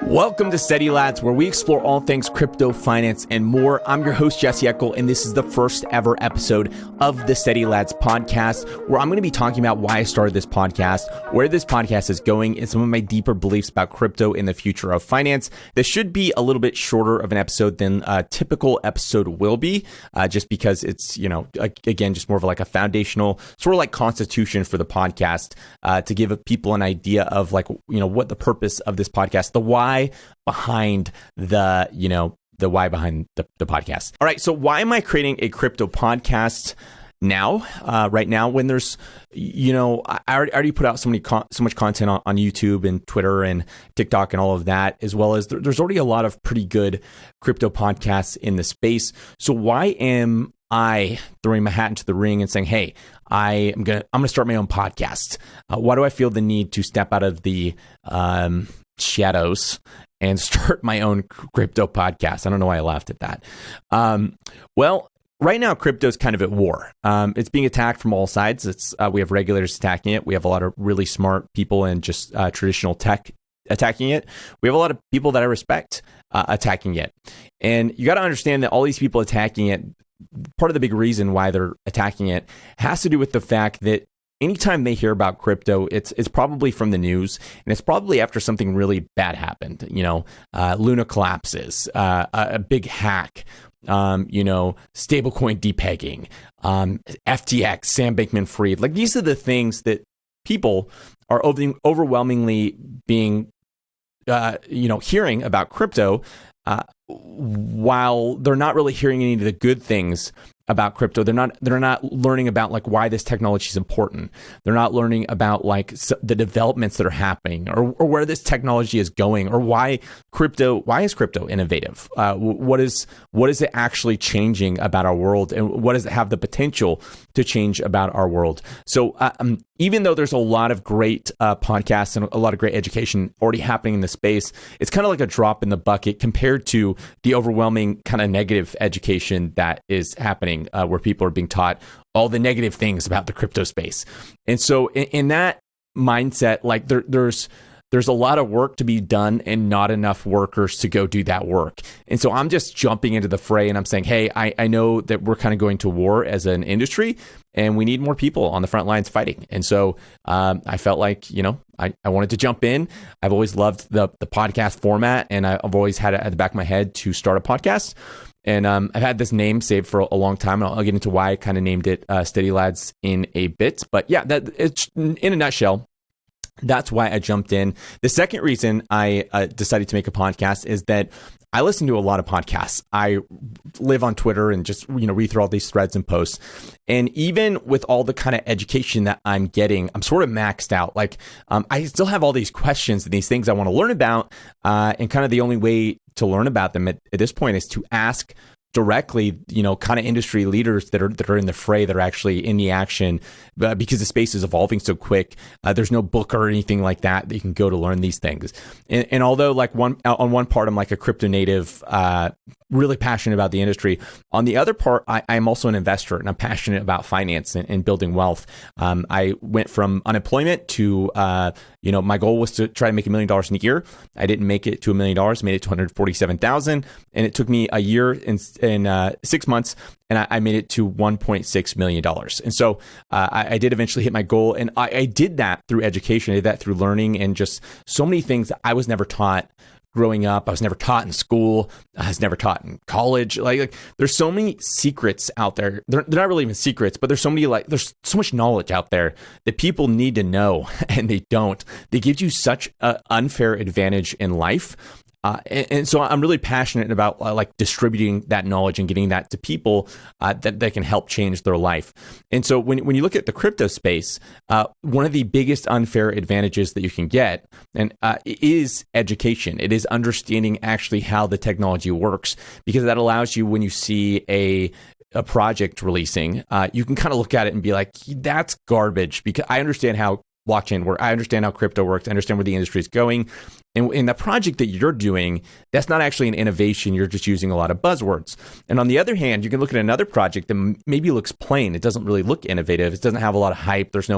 Welcome to Steady Lads, where we explore all things crypto, finance, and more. I'm your host, Jesse Eckel, and this is the first ever episode of the Steady Lads podcast, where I'm going to be talking about why I started this podcast, where this podcast is going, and some of my deeper beliefs about crypto and the future of finance. This should be a little bit shorter of an episode than a typical episode will be, just because it's, again, just more of like a foundational, sort of like constitution for the podcast, to give people an idea of what the purpose of this podcast, the why behind the why behind the podcast. All right. So why am I creating a crypto podcast now, right now, when there's, I already put out so much content on YouTube and Twitter and TikTok and all of that, as well as there's already a lot of pretty good crypto podcasts in the space. So why am I throwing my hat into the ring and saying, hey, I'm gonna start my own podcast? Why do I feel the need to step out of the shadows and start my own crypto podcast? I don't know why I laughed at that. Well, right now, crypto is kind of at war. It's being attacked from all sides. We have regulators attacking it. We have a lot of really smart people and just traditional tech attacking it. We have a lot of people that I respect attacking it. And you got to understand that all these people attacking it, part of the big reason why they're attacking it has to do with the fact that anytime they hear about crypto, it's probably from the news, and it's probably after something really bad happened. Luna collapses, a big hack, stablecoin depegging, FTX, Sam Bankman-Fried. Like, these are the things that people are overwhelmingly being, hearing about crypto, while they're not really hearing any of the good things about crypto. They're not learning about why this technology is important. They're not learning about the developments that are happening, or where this technology is going, or why is crypto innovative? What is it actually changing about our world, and what does it have the potential to change about our world? So even though there's a lot of great podcasts and a lot of great education already happening in the space, it's kind of like a drop in the bucket compared to the overwhelming kind of negative education that is happening, where people are being taught all the negative things about the crypto space. And so in that mindset, there's a lot of work to be done and not enough workers to go do that work. And so I'm just jumping into the fray, and I'm saying, hey, I know that we're kind of going to war as an industry, and we need more people on the front lines fighting. And so I felt like, I wanted to jump in. I've always loved the podcast format, and I've always had it at the back of my head to start a podcast. And I've had this name saved for a long time, and I'll get into why I kind of named it Steady Lads in a bit. But yeah, it's in a nutshell. That's why I jumped in. The second reason I decided to make a podcast is that I listen to a lot of podcasts. I live on Twitter and just read through all these threads and posts. And even with all the kind of education that I'm getting, I'm sort of maxed out. I still have all these questions and these things I want to learn about. And kind of the only way to learn about them at this point is to ask directly, kind of industry leaders that are in the fray, that are actually in the action, because the space is evolving so quick. There's no book or anything like that you can go to learn these things. And although on one part, I'm like a crypto native, really passionate about the industry. On the other part, I'm also an investor, and I'm passionate about finance and building wealth. I went from unemployment to, my goal was to try to make $1 million in a year. I didn't make it to $1 million, made it to 147,000. And it took me a year and 6 months, and I made it to $1.6 million. And so I did eventually hit my goal. And I did that through education. I did that through learning, and just so many things that I was never taught growing up. I was never taught in school. I was never taught in college. Like there's so many secrets out there. They're not really even secrets, but there's so much knowledge out there that people need to know, and they don't. They give you such an unfair advantage in life. And so I'm really passionate about distributing that knowledge and getting that to people that can help change their life. And so when you look at the crypto space, one of the biggest unfair advantages that you can get is education. It is understanding actually how the technology works, because that allows you, when you see a project releasing, you can kind of look at it and be like, that's garbage, because I understand how blockchain works. I understand how crypto works. I understand where the industry is going. And in the project that you're doing, that's not actually an innovation. You're just using a lot of buzzwords. And on the other hand, you can look at another project that maybe looks plain. It doesn't really look innovative. It doesn't have a lot of hype. It's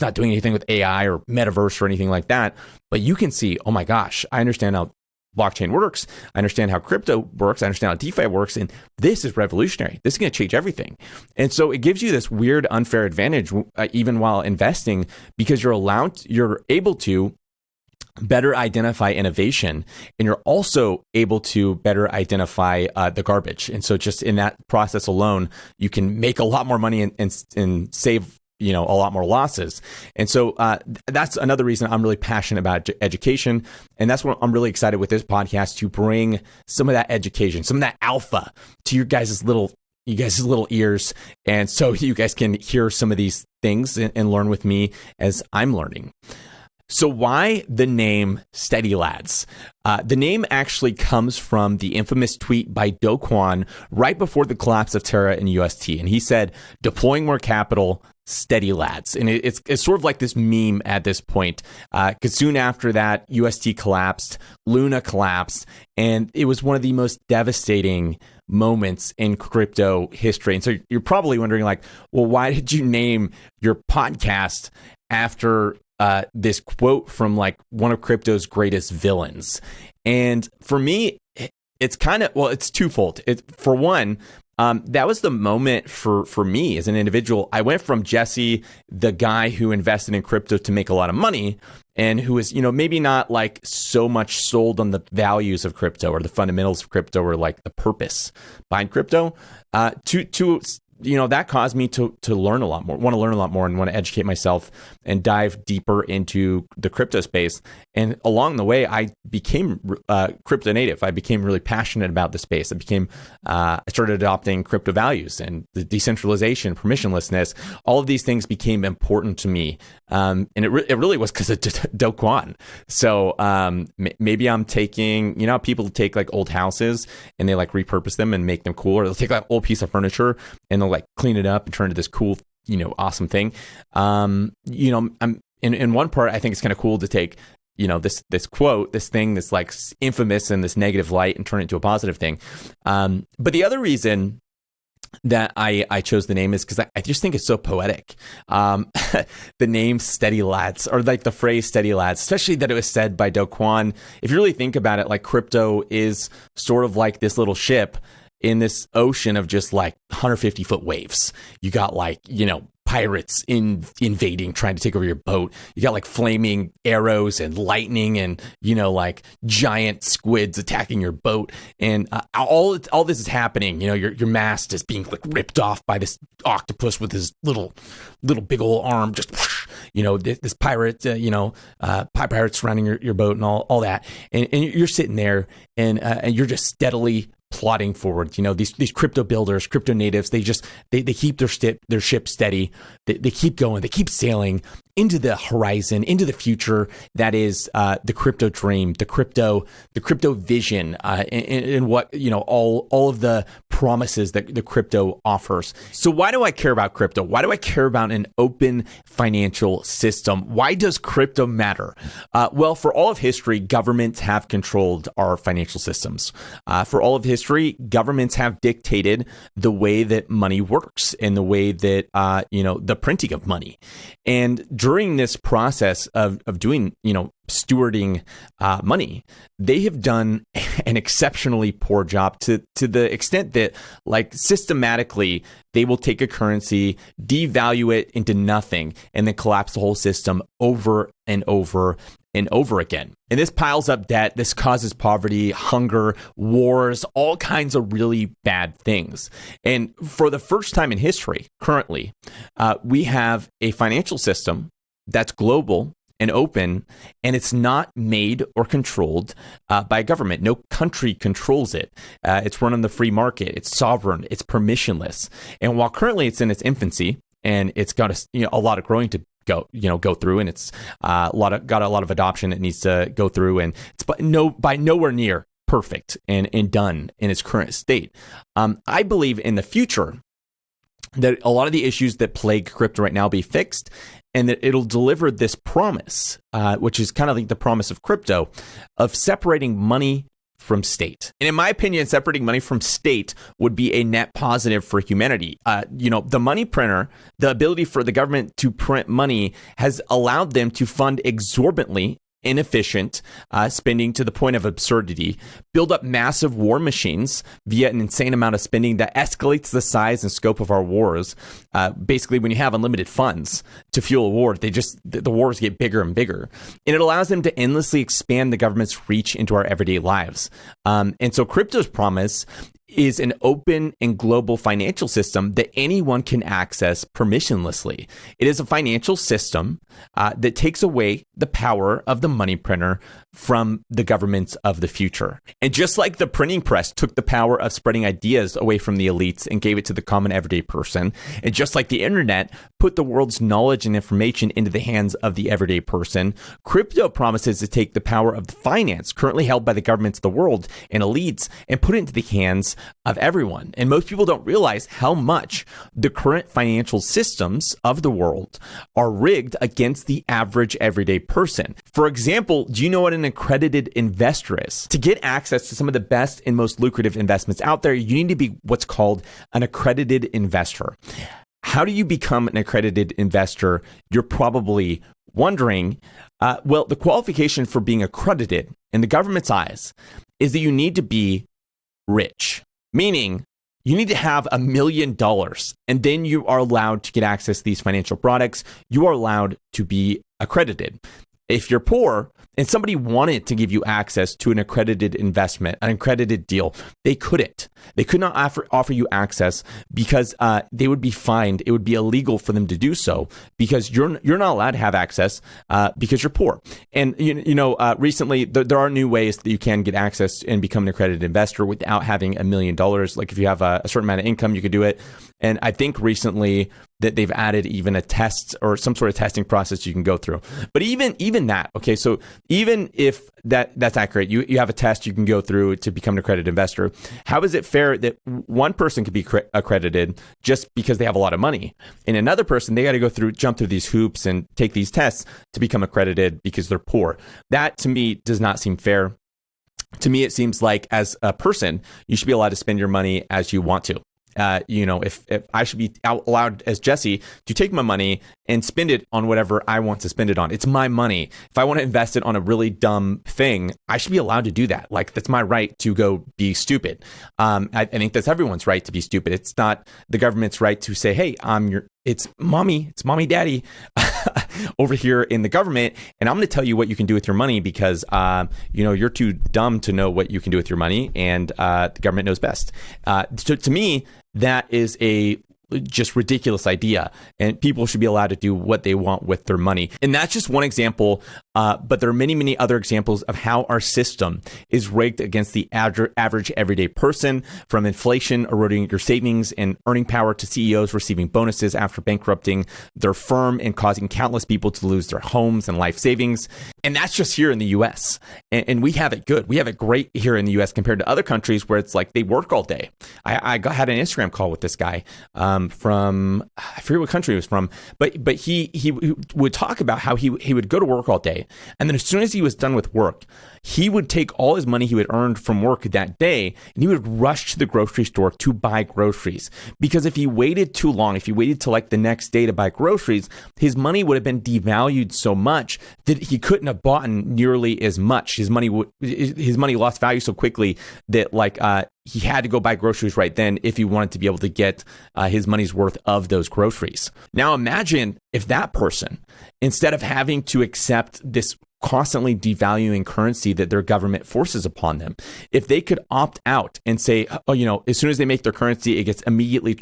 not doing anything with AI or metaverse or anything like that. But you can see, oh my gosh, I understand how blockchain works. I understand how crypto works. I understand how DeFi works. And this is revolutionary. This is going to change everything. And so it gives you this weird, unfair advantage, even while investing, because you're able to better identify innovation, and you're also able to better identify the garbage. And so just in that process alone, you can make a lot more money and save a lot more losses. And so that's another reason I'm really passionate about education. And that's what I'm really excited with this podcast, to bring some of that education, some of that alpha to you guys' little ears. And so you guys can hear some of these things and learn with me as I'm learning. So why the name Steady Lads? The name actually comes from the infamous tweet by Do Kwon right before the collapse of Terra and UST. And he said, deploying more capital, Steady Lads. And it's sort of like this meme at this point, because soon after that, UST collapsed, Luna collapsed, and it was one of the most devastating moments in crypto history. And so you're probably wondering, like, well, why did you name your podcast after this quote from like one of crypto's greatest villains? And for me, it's it's twofold. For one, that was the moment for me as an individual. I went from Jesse, the guy who invested in crypto to make a lot of money, and who is, maybe not like so much sold on the values of crypto or the fundamentals of crypto or like the purpose behind crypto, to that caused me to learn a lot more, want to learn a lot more, and want to educate myself and dive deeper into the crypto space. And along the way, I became crypto native. I became really passionate about the space. I started adopting crypto values and the decentralization, permissionlessness. All of these things became important to me. And it really was because of Do Kwon. So maybe I'm taking, people take like old houses and they like repurpose them and make them cooler. They'll take like old piece of furniture and they'll like clean it up and turn it into this cool, awesome thing. I'm in one part, I think it's kind of cool to take, this quote, this thing that's like infamous in this negative light, and turn it into a positive thing. But the other reason that I chose the name is because I just think it's so poetic. The name Steady Lads, or like the phrase Steady Lads, especially that it was said by Do Kwon. If you really think about it, like crypto is sort of like this little ship in this ocean of just like 150-foot waves. You got like, pirates invading, trying to take over your boat. You got like flaming arrows and lightning and, like giant squids attacking your boat. And all this is happening. Your mast is being like ripped off by this octopus with his little big old arm. Just, this pirate, pirates surrounding your boat and all that. And you're sitting there and you're just steadily plodding forward. These crypto builders, crypto natives, they keep their ship steady. They keep going. They keep sailing into the horizon, into the future. That is the crypto dream, the crypto vision, and what all of the promises that the crypto offers. So why do I care about crypto? Why do I care about an open financial system? Why does crypto matter? Well, for all of history, governments have controlled our financial systems. For all of history, governments have dictated the way that money works and the way that the printing of money. And during this process of doing, stewarding money, they have done an exceptionally poor job to the extent that, like, systematically, they will take a currency, devalue it into nothing, and then collapse the whole system over and over and over again. And this piles up debt. This causes poverty, hunger, wars, all kinds of really bad things. And for the first time in history, currently, we have a financial system that's global and open, and it's not made or controlled by a government. No country controls it. It's run on the free market. It's sovereign. It's permissionless. And while currently it's in its infancy, and it's got a lot of growing to go through, and it's got a lot of adoption it needs to go through, and it's by nowhere near perfect and done in its current state. I believe in the future that a lot of the issues that plague crypto right now will be fixed, and that it'll deliver this promise, which is kind of like the promise of crypto, of separating money from state. And in my opinion, separating money from state would be a net positive for humanity. The money printer, the ability for the government to print money, has allowed them to fund exorbitantly inefficient spending to the point of absurdity, build up massive war machines via an insane amount of spending that escalates the size and scope of our wars. Basically, when you have unlimited funds to fuel a war, the wars get bigger and bigger. And it allows them to endlessly expand the government's reach into our everyday lives. And so crypto's promise is an open and global financial system that anyone can access permissionlessly. It is a financial system that takes away the power of the money printer from the governments of the future. And just like the printing press took the power of spreading ideas away from the elites and gave it to the common everyday person, and just like the internet put the world's knowledge and information into the hands of the everyday person, crypto promises to take the power of the finance currently held by the governments of the world and elites and put it into the hands of everyone. And most people don't realize how much the current financial systems of the world are rigged against the average everyday person. For example, do you know what an accredited investor is? To get access to some of the best and most lucrative investments out there, you need to be what's called an accredited investor. How do you become an accredited investor? You're probably wondering. Well, the qualification for being accredited in the government's eyes is that you need to be rich, meaning you need to have $1 million, and then you are allowed to get access to these financial products. You are allowed to be accredited. If you're poor and somebody wanted to give you access to an accredited investment, an accredited deal, they couldn't. They could not offer you access because they would be fined. It would be illegal for them to do so because you're not allowed to have access because you're poor. And recently there are new ways that you can get access and become an accredited investor without having $1 million. Like if you have a certain amount of income, you could do it. And I think recently that they've added even a test or some sort of testing process you can go through. But even that, okay, so even if that's accurate, you have a test you can go through to become an accredited investor. How is it fair that one person could be accredited just because they have a lot of money, and another person, they got to jump through these hoops and take these tests to become accredited because they're poor? That to me does not seem fair. To me, it seems like as a person, you should be allowed to spend your money as you want to. If I should be allowed as Jesse to take my money and spend it on whatever I want to spend it on. It's my money. If I want to invest it on a really dumb thing, I should be allowed to do that. Like, that's my right to go be stupid. I think that's everyone's right to be stupid. It's not the government's right to say, hey, it's mommy, daddy over here in the government, and I'm going to tell you what you can do with your money because, you're too dumb to know what you can do with your money, and the government knows best. To me, that is a just ridiculous idea, and people should be allowed to do what they want with their money. And that's just one example, but there are many, many other examples of how our system is rigged against the average everyday person, from inflation eroding your savings and earning power to CEOs receiving bonuses after bankrupting their firm and causing countless people to lose their homes and life savings. And that's just here in the US. And we have it good. We have it great here in the US compared to other countries where it's like they work all day. I had an Instagram call with this guy from, I forget what country he was from, but he would talk about how he would go to work all day. And then as soon as he was done with work, he would take all his money he had earned from work that day, and he would rush to the grocery store to buy groceries. Because if he waited too long, if he waited till like the next day to buy groceries, his money would have been devalued so much that he couldn't have bought nearly as much. His money lost value so quickly that he had to go buy groceries right then if he wanted to be able to get his money's worth of those groceries. Now imagine if that person, instead of having to accept this constantly devaluing currency that their government forces upon them, if they could opt out and say, as soon as they make their currency, it gets immediately,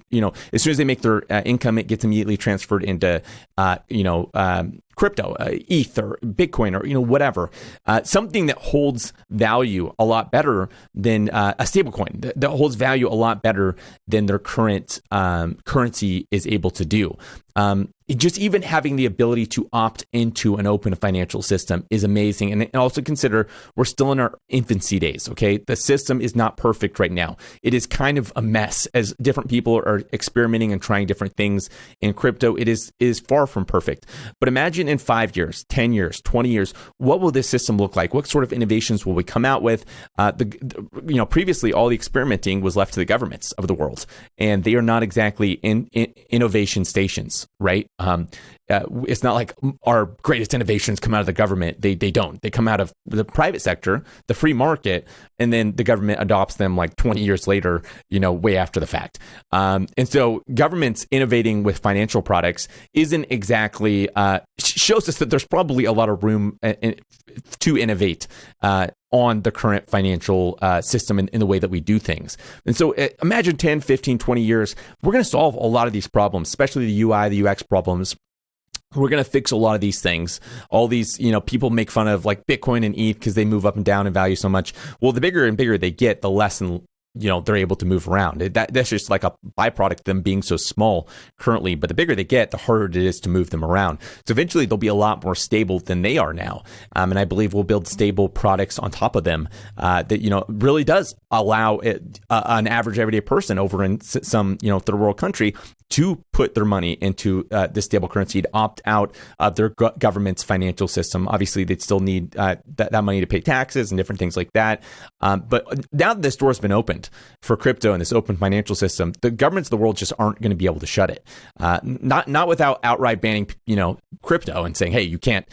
as soon as they make their income, it gets immediately transferred into, crypto, ETH or Bitcoin or whatever, something that holds value a lot better than a stablecoin, that holds value a lot better than their current currency is able to do. Just even having the ability to opt into an open financial system is amazing. And also consider we're still in our infancy days, okay? The system is not perfect right now. It is kind of a mess as different people are experimenting and trying different things in crypto. It is far from perfect. But imagine in 5 years, 10 years, 20 years, what will this system look like? What sort of innovations will we come out with? Previously, all the experimenting was left to the governments of the world, and they are not exactly in innovation stations, right? it's not like our greatest innovations come out of the government. They don't. They come out of the private sector, the free market, and then the government adopts them like 20 years later, way after the fact. And so governments innovating with financial products isn't exactly, shows us that there's probably a lot of room to innovate on the current financial system in the way that we do things. And so imagine 10, 15, 20 years, we're going to solve a lot of these problems, especially the UI, the UX problems. We're going to fix a lot of these things. All these, people make fun of like Bitcoin and ETH because they move up and down in value so much. Well, the bigger and bigger they get, the less they're able to move around. That's just like a byproduct of them being so small currently. But the bigger they get, the harder it is to move them around. So eventually they'll be a lot more stable than they are now. And I believe we'll build stable products on top of them that, really does allow an average everyday person over in some, third world country to put their money into this stable currency, to opt out of their government's financial system. Obviously, they'd still need that money to pay taxes and different things like that. But now that this door has been opened for crypto and this open financial system, the governments of the world just aren't going to be able to shut it. Not without outright banning, crypto and saying, hey, you can't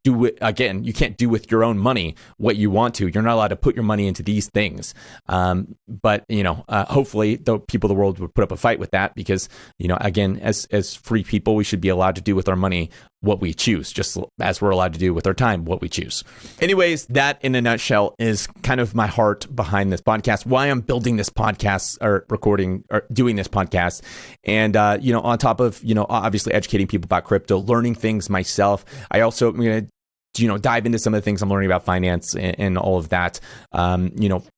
do it again. You can't do with your own money what you want to. You're not allowed to put your money into these things. But hopefully, the people of the world would put up a fight with that because, again, as free people, we should be allowed to do with our money what we choose, just as we're allowed to do with our time what we choose. Anyways, that in a nutshell is kind of my heart behind this podcast, why I'm building this podcast or recording or doing this podcast. And, on top of, obviously educating people about crypto, learning things myself, I also am going to, dive into some of the things I'm learning about finance and all of that.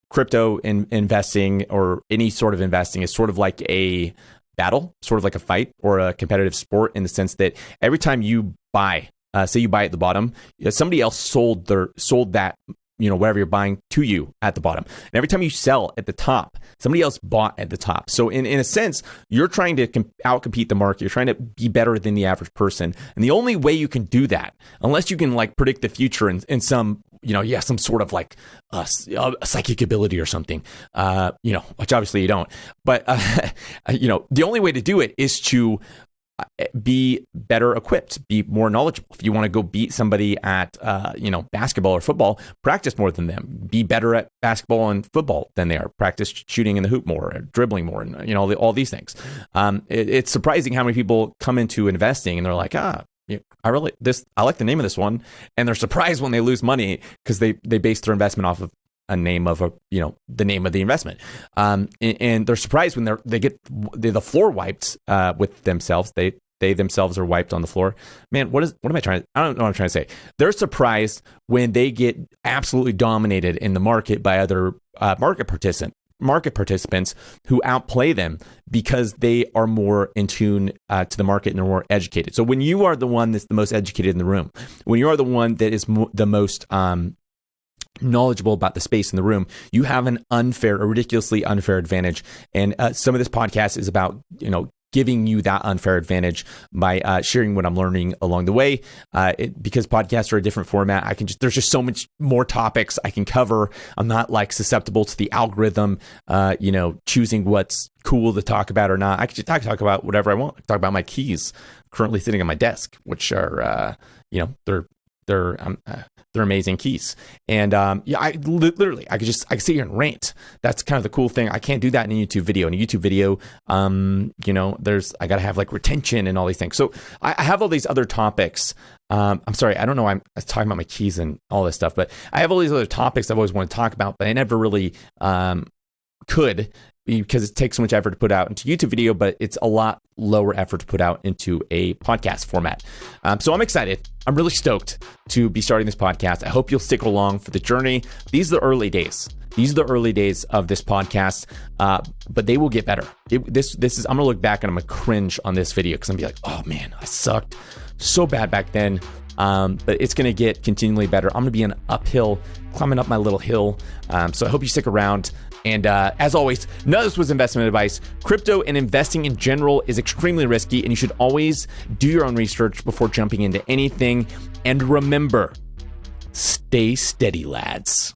Crypto investing or any sort of investing is sort of like a battle, sort of like a fight or a competitive sport in the sense that every time you buy, say you buy at the bottom, somebody else sold that, whatever you're buying to you at the bottom. And every time you sell at the top, somebody else bought at the top. So in a sense, you're trying to outcompete the market. You're trying to be better than the average person. And the only way you can do that, unless you can like predict the future in some, some sort of like a psychic ability or something, which obviously you don't. But, the only way to do it is to be better equipped, be more knowledgeable. If you want to go beat somebody at, basketball or football, practice more than them. Be better at basketball and football than they are. Practice shooting in the hoop more, or dribbling more, and all these things. It's surprising how many people come into investing and they're like, I like the name of this one, and they're surprised when they lose money because they base their investment off of a name of the name of the investment, and they're surprised when they get the floor wiped with themselves. They themselves are wiped on the floor. Man, what am I trying to? I don't know what I'm trying to say. They're surprised when they get absolutely dominated in the market by other market participants who outplay them because they are more in tune to the market and they're more educated. So when you are the one that's the most educated in the room, when you are the one that is the most knowledgeable about the space in the room, you have a ridiculously unfair advantage. And some of this podcast is about, giving you that unfair advantage by sharing what I'm learning along the way. Because podcasts are a different format, there's just so much more topics I can cover. I'm not like susceptible to the algorithm, choosing what's cool to talk about or not. I can just talk about whatever I want. I can talk about my keys currently sitting on my desk, which are, they're amazing keys. And I literally, I can sit here and rant. That's kind of the cool thing. I can't do that in a YouTube video. In a YouTube video, I got to have like retention and all these things. So I have all these other topics. I'm sorry, I don't know. I'm talking about my keys and all this stuff, but I have all these other topics I've always wanted to talk about, but I never really could, because it takes so much effort to put out into YouTube video, but it's a lot lower effort to put out into a podcast format. So I'm excited. I'm really stoked to be starting this podcast. I hope you'll stick along for the journey. These are the early days. These are the early days of this podcast, but they will get better. I'm going to look back and I'm going to cringe on this video because I'm going to be like, oh man, I sucked so bad back then. But it's going to get continually better. I'm going to be an uphill, climbing up my little hill. So I hope you stick around. And as always, none of this was investment advice. Crypto and investing in general is extremely risky, and you should always do your own research before jumping into anything. And remember, stay steady, lads.